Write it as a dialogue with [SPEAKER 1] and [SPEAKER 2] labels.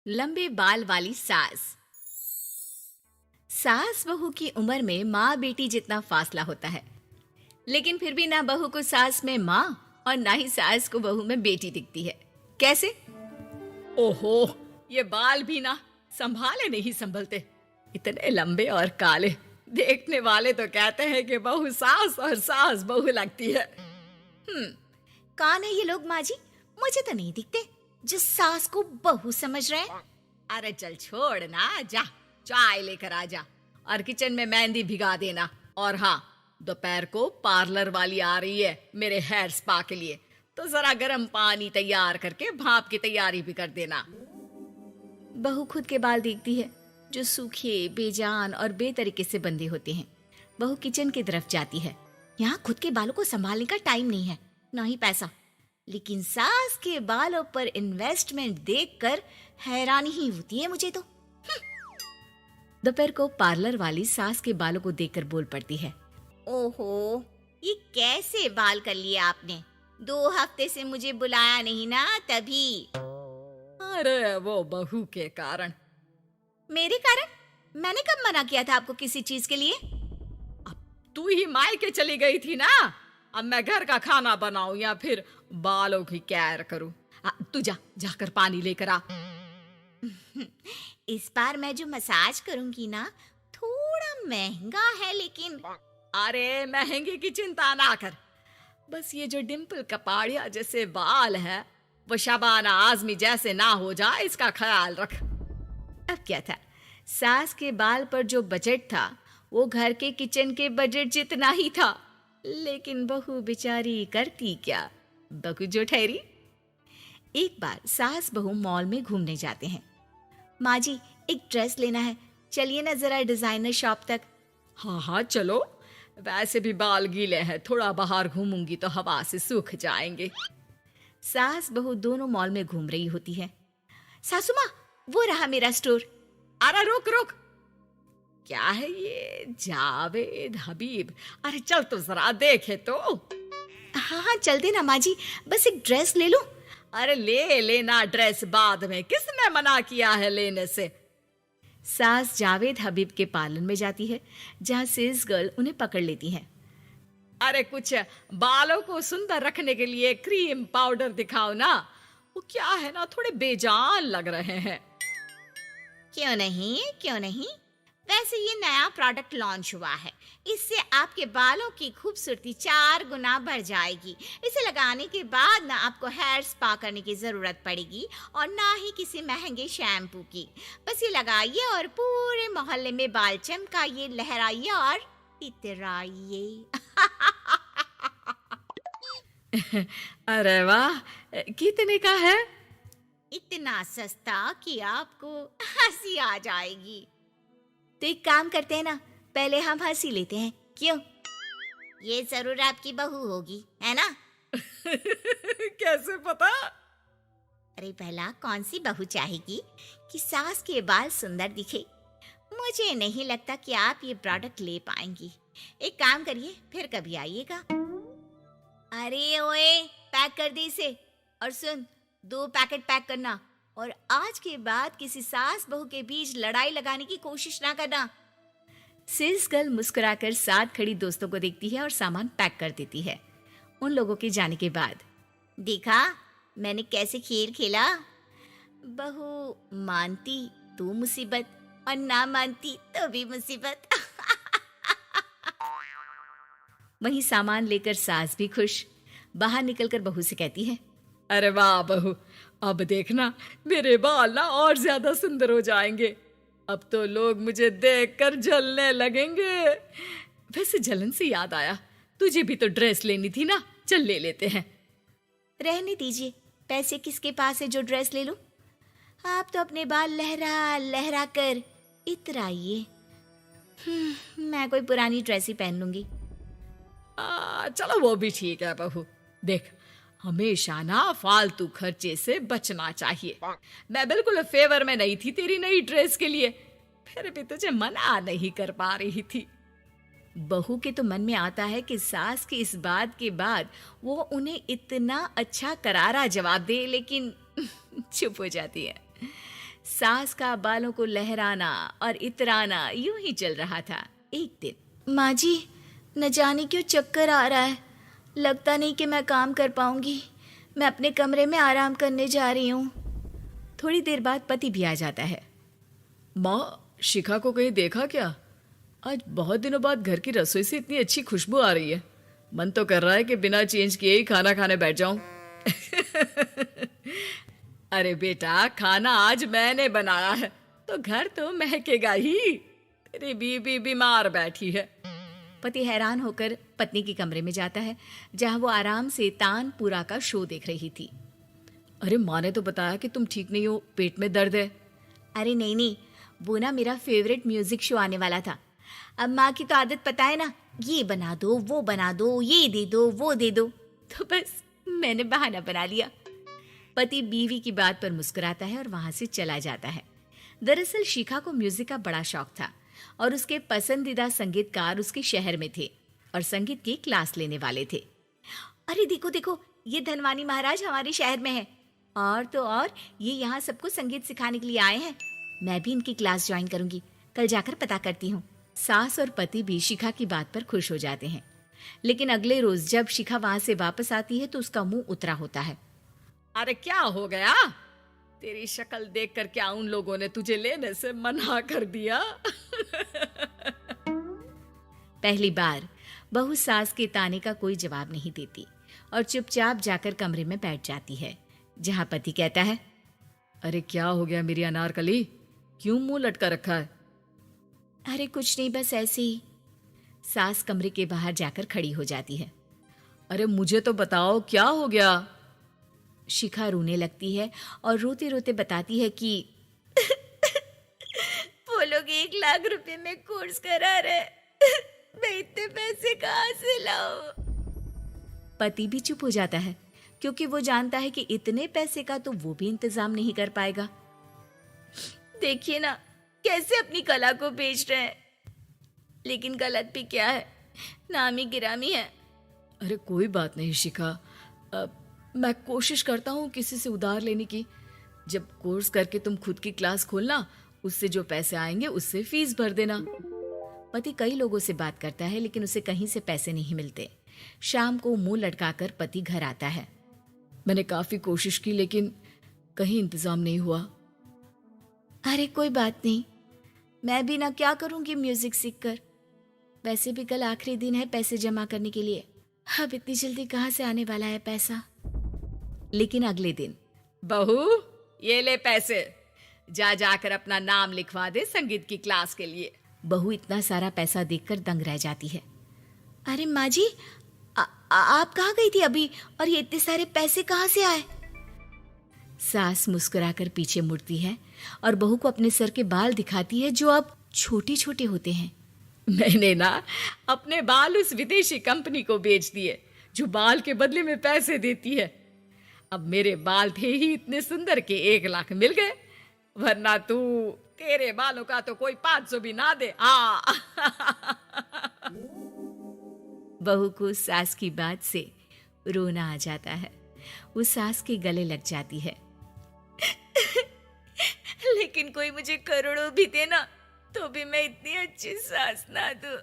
[SPEAKER 1] लंबे बाल वाली सास। सास बहू की उम्र में माँ बेटी जितना फासला होता है, लेकिन फिर भी ना बहू को सास में माँ और ना ही सास को बहू में बेटी दिखती है। कैसे? ओहो, ये बाल भी ना संभाले नहीं संभलते, इतने लंबे और काले। देखने वाले तो कहते हैं कि बहू सास और सास बहू लगती है। कौन है ये लोग माँ जी? मुझे तो नहीं दिखते जो सास को बहू समझ रहे हैं। अरे चल छोड़ ना, जा चाय लेकर आ जा और किचन में मेहंदी भिगा देना। और हाँ, दोपहर को पार्लर वाली आ रही है मेरे हेयर स्पा के लिए, तो जरा गर्म पानी तैयार करके भाप की तैयारी भी कर देना। बहू खुद के बाल देखती है जो सूखे, बेजान और बेतरीके से बंधे होते हैं। बहू किचन की तरफ जाती है। यहाँ खुद के बालों को संभालने का टाइम नहीं है, ना ही पैसा, लेकिन सास के बालों पर इन्वेस्टमेंट देखकर हैरानी ही होती है मुझे तो। दोपहर को पार्लर वाली सास के बालों को देखकर बोल पड़ती है, ओहो, ये कैसे बाल कर लिए आपने? 2 हफ्ते से मुझे बुलाया नहीं ना, तभी। अरे वो बहू के कारण। मेरे कारण? मैंने कब मना किया था आपको किसी चीज के लिए? अब तू ही मायके चली गई थी ना, अब मैं घर का खाना बनाऊं या फिर बालों की केयर करूं? तू जाकर पानी लेकर आ। इस बार मैं जो मसाज करूंगी ना, थोड़ा महंगा है, लेकिन अरे महंगे की चिंता ना कर, बस ये जो डिम्पल कपाड़िया जैसे बाल है वो शबाना आजमी जैसे ना हो जाए, इसका ख्याल रख। अब क्या था, सास के बाल पर जो बजट था वो घर के किचन के बजट जितना ही था, लेकिन बहू बेचारी करती क्या, बहू जो ठहरी। एक बार सास बहू मॉल में घूमने जाते हैं। माँ जी, एक ड्रेस लेना है, चलिए ना जरा डिजाइनर शॉप तक। हाँ चलो, वैसे भी बाल गीले हैं, थोड़ा बाहर घूमूंगी तो हवा से सूख जाएंगे। सास बहू दोनों मॉल में घूम रही होती है। सासू माँ, वो रहा मेरा स्टोर। अरे रुक, क्या है ये? जावेद हबीब। अरे चल तो जरा देखे तो। हाँ चलते ना माँ जी, बस एक ड्रेस ले लूं। अरे ले लेना ड्रेस बाद में, किसने मना किया है लेने से? सास जावेद हबीब के पार्लर में जाती है, जहाँ सेल्स गर्ल उन्हें पकड़ लेती है। अरे कुछ बालों को सुंदर रखने के लिए क्रीम पाउडर दिखाओ ना, वो क्या है ना, थोड़े बेजान लग रहे हैं। क्यों नहीं, वैसे ये नया प्रोडक्ट लॉन्च हुआ है, इससे आपके बालों की खूबसूरती 4 गुना बढ़ जाएगी। इसे लगाने के बाद ना आपको हेयर स्पा करने की जरूरत पड़ेगी और ना ही किसी महंगे शैम्पू की। बस ये लगाइए और पूरे मोहल्ले में बाल चमकाइए, लहराइए और इतराइए। अरे वाह, कितने का है? इतना सस्ता कि आपको हंसी आ जाएगी। तो एक काम करते हैं ना, पहले हम हंसी लेते हैं, क्यों? ये जरूर आपकी बहू होगी, है ना? कैसे पता? अरे भला कौन सी बहू चाहेगी कि सास के बाल सुंदर दिखे? मुझे नहीं लगता कि आप ये प्रोडक्ट ले पाएंगी। एक काम करिए, फिर कभी आइएगा। अरे ओए, पैक कर दे इसे, और सुन, 2 पैकेट पैक करना, और आज के बाद किसी सास बहू के बीच लड़ाई लगाने की कोशिश ना करना। सेल्स गर्ल मुस्कुराकर साथ खड़ी दोस्तों को देखती है और सामान पैक कर देती है। उन लोगों के जाने के बाद, देखा मैंने कैसे खेल खेला? बहू मानती तो मुसीबत, और ना मानती तो भी मुसीबत। वहीं सामान लेकर सास भी खुश बाहर निकलकर बहू से कहती है, अरे वाह बहू, अब देखना मेरे बाल ना और ज्यादा सुंदर हो जाएंगे। अब तो लोग मुझे देखकर जलने लगेंगे। वैसे जलन से याद आया, तुझे भी तो ड्रेस लेनी थी ना, चल ले लेते हैं। रहने दीजिए, पैसे किसके पास है जो ड्रेस ले लूं? आप तो अपने बाल लहरा लहरा कर इतराइए। मैं कोई पुरानी ड्रेस ही पहन लूंगी। चलो वो भी ठीक है बहू, देख हमेशा ना फालतू खर्चे से बचना चाहिए। मैं बिल्कुल फेवर में नहीं थी तेरी नई ड्रेस के लिए, फिर भी तुझे मना नहीं कर पा रही थी। बहू के तो मन में आता है कि सास की इस बात के बाद वो उन्हें इतना अच्छा करारा जवाब दे, लेकिन चुप हो जाती है। सास का बालों को लहराना और इतराना यूं ही चल रहा था। एक दिन, माँ जी, न जाने क्यों चक्कर आ रहा है, लगता नहीं कि मैं काम कर पाऊंगी, मैं अपने कमरे में आराम करने जा रही हूँ। थोड़ी देर बाद पति भी आ जाता है।
[SPEAKER 2] माँ, शिखा को कहीं देखा क्या? आज बहुत दिनों बाद घर की रसोई से इतनी अच्छी खुशबू आ रही है। मन तो कर रहा है कि बिना चेंज किए ही खाना खाने बैठ जाऊं।
[SPEAKER 1] अरे बेटा, खाना आज मैंने बनाया है तो घर तो महकेगा ही। तेरी बीबी बीमार बैठी है। पति हैरान होकर पत्नी के कमरे में जाता है, जहां वो आराम से तानपुरा का शो देख रही थी।
[SPEAKER 2] अरे, माँ ने तो बताया कि तुम ठीक नहीं हो, पेट में दर्द है।
[SPEAKER 1] अरे नहीं नहीं, वो ना मेरा फेवरेट म्यूजिक शो आने वाला था। अब माँ की तो आदत पता है ना, ये बना दो, वो बना दो, ये दे दो, वो दे दो, तो बस मैंने बहाना बना लिया। पति बीवी की बात पर मुस्कुराता है और वहां से चला जाता है। दरअसल शिखा को म्यूजिक का बड़ा शौक था और उसके पसंदीदा संगीतकार उसके शहर में थे और संगीत की क्लास लेने वाले थे। अरे देखो देखो, ये धनवानी महाराज हमारे शहर में है, और तो और ये यहाँ सबको संगीत सिखाने के लिए आए हैं। मैं भी इनकी क्लास ज्वाइन करूंगी, कल जाकर पता करती हूँ। सास और पति भी शिखा की बात पर खुश हो जाते हैं। लेकिन अगले रोज जब शिखा वहां से वापस आती है तो उसका मुंह उतरा होता है। अरे क्या हो गया? तेरी शक्ल देखकर क्या उन लोगों ने तुझे लेने से मना कर दिया? पहली बार बहू सास के ताने का कोई जवाब नहीं देती और चुपचाप जाकर कमरे में बैठ जाती है, जहां पति कहता है,
[SPEAKER 2] अरे क्या हो गया मेरी अनारकली, क्यों मुंह लटका रखा है?
[SPEAKER 1] अरे कुछ नहीं, बस ऐसे ही। सास कमरे के बाहर जाकर खड़ी हो जाती है।
[SPEAKER 2] अरे मुझे तो बताओ, क्या हो गया?
[SPEAKER 1] शिखा रोने लगती है और रोते रोते बताती है कि वो लोग 1 लाख रुपए में कोर्स करा रहे, मैं इतने पैसे कहाँ से लाऊं? पति भी चुप हो जाता है, क्योंकि वो जानता है कि इतने पैसे का तो वो भी इंतजाम नहीं कर पाएगा। देखिए ना, कैसे अपनी कला को बेच रहे हैं, लेकिन गलत भी क्या है, नामी गिरामी है।
[SPEAKER 2] अरे कोई बात नहीं शिखा, मैं कोशिश करता हूँ किसी से उधार लेने की। जब कोर्स करके तुम खुद की क्लास खोलना, उससे जो पैसे आएंगे उससे फीस भर देना।
[SPEAKER 1] पति कई लोगों से बात करता है, लेकिन उसे कहीं से पैसे नहीं मिलते। शाम को मुंह लटकाकर पति घर आता है।
[SPEAKER 2] मैंने काफी कोशिश की, लेकिन कहीं इंतजाम नहीं हुआ।
[SPEAKER 1] अरे कोई बात नहीं, मैं भी ना क्या करूंगी म्यूजिक सीखकर। वैसे भी कल आखिरी दिन है पैसे जमा करने के लिए, अब इतनी जल्दी कहाँ से आने वाला है पैसा। लेकिन अगले दिन, बहू ये ले पैसे, जा जाकर अपना नाम लिखवा दे संगीत की क्लास के लिए। बहू इतना सारा पैसा देखकर दंग रह जाती है। अरे माँ जी, आप कहाँ गई थी अभी, और ये इतने सारे पैसे कहाँ से आए? सास मुस्कुराकर पीछे मुड़ती है और बहू को अपने सर के बाल दिखाती है, जो अब छोटे छोटे होते हैं। मैंने ना अपने बाल उस विदेशी कंपनी को बेच दिए, जो बाल के बदले में पैसे देती है। अब मेरे बाल थे ही इतने सुंदर के 1 लाख मिल गए, वरना तेरे बालों का तो कोई 500 भी ना दे। बहू को सास की बात से रोना आ जाता है। वो सास के गले लग जाती है। लेकिन कोई मुझे करोड़ों भी दे ना, तो भी मैं इतनी अच्छी सास ना दूं।